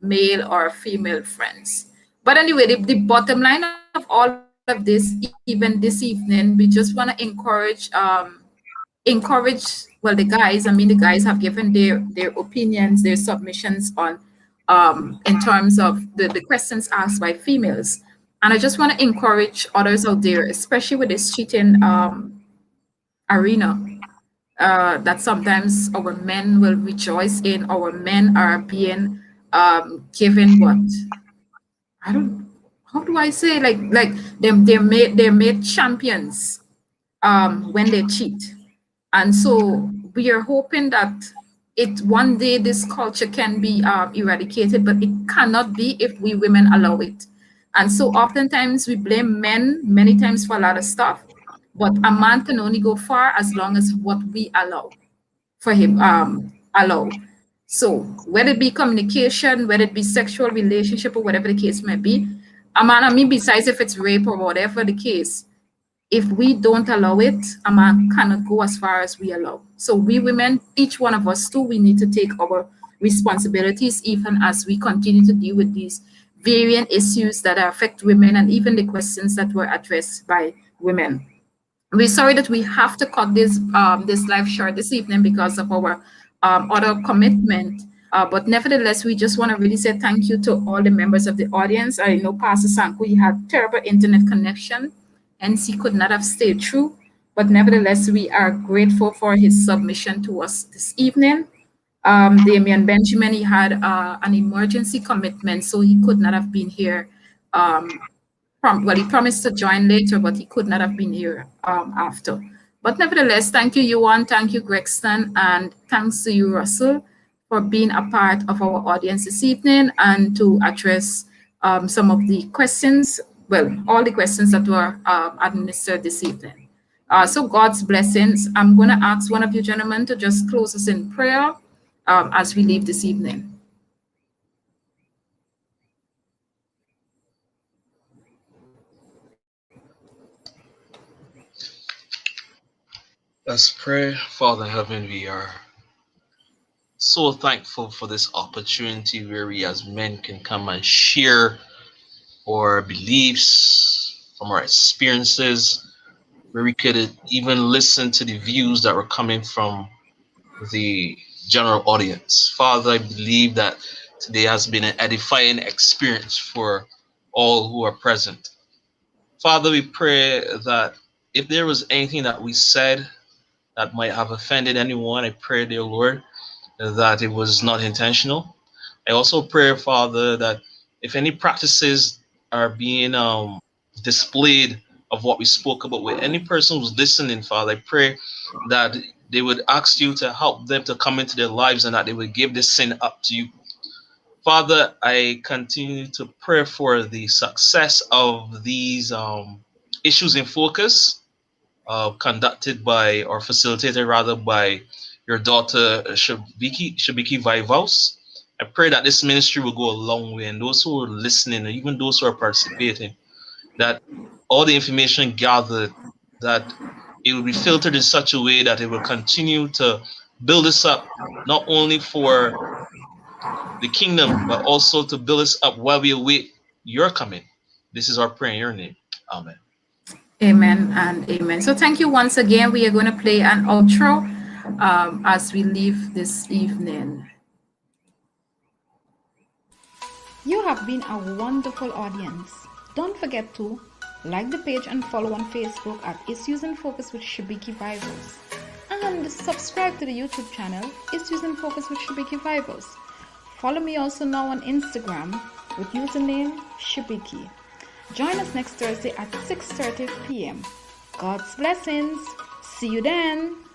male or female friends. But anyway, the bottom line of all of this, even this evening, we just want to encourage, well, the guys. I mean, the guys have given their opinions, their submissions on, in terms of the questions asked by females. And I just want to encourage others out there, especially with this cheating arena, that sometimes our men will rejoice in. Our men are being given what? How do I say, like they're made champions when they cheat. And so we are hoping that one day this culture can be eradicated, but it cannot be if we women allow it. And so oftentimes we blame men many times for a lot of stuff, but a man can only go far as long as what we allow for him allow. So whether it be communication, whether it be sexual relationship, or whatever the case may be, a man, I mean, besides if it's rape or whatever the case, if we don't allow it, a man cannot go as far as we allow. So we women, each one of us too, we need to take our responsibilities even as we continue to deal with these variant issues that affect women and even the questions that were addressed by women. We're sorry that we have to cut this live short this evening because of our other commitment. But nevertheless, we just want to really say thank you to all the members of the audience. I know Pastor Sanku, he had terrible internet connection, and he could not have stayed true. But nevertheless, we are grateful for his submission to us this evening. Damian Benjamin, he had an emergency commitment, so he could not have been here he promised to join later, but he could not have been here after. But nevertheless, thank you, Yuan. Thank you, Gregston. And thanks to you, Russell, for being a part of our audience this evening and to address some of the questions, well, all the questions that were administered this evening. So God's blessings. I'm going to ask one of you gentlemen to just close us in prayer as we leave this evening. Let's pray. Father in heaven, we are so thankful for this opportunity where we as men can come and share our beliefs from our experiences, where we could even listen to the views that were coming from the general audience. Father, I believe that today has been an edifying experience for all who are present. Father, we pray that if there was anything that we said that might have offended anyone, I pray, dear Lord, that it was not intentional. I also pray, Father, that if any practices are being displayed of what we spoke about with any person who's listening, Father, I pray that they would ask you to help them to come into their lives and that they would give this sin up to you. Father, I continue to pray for the success of these issues in focus conducted by, or facilitated rather, by your daughter Shabiki Vivos. I pray that this ministry will go a long way, and those who are listening, and even those who are participating, that all the information gathered, that it will be filtered in such a way that it will continue to build us up, not only for the kingdom, but also to build us up while we await your coming. This is our prayer in your name. Amen. Amen and amen. So thank you once again. We are going to play an outro as we leave this evening. You have been a wonderful audience. Don't forget to like the page and follow on Facebook at Issues in Focus with Shabiki Vivos. And subscribe to the YouTube channel, Issues in Focus with Shabiki Vivos. Follow me also now on Instagram with username Shabiki. Join us next Thursday at 6:30 p.m. God's blessings. See you then.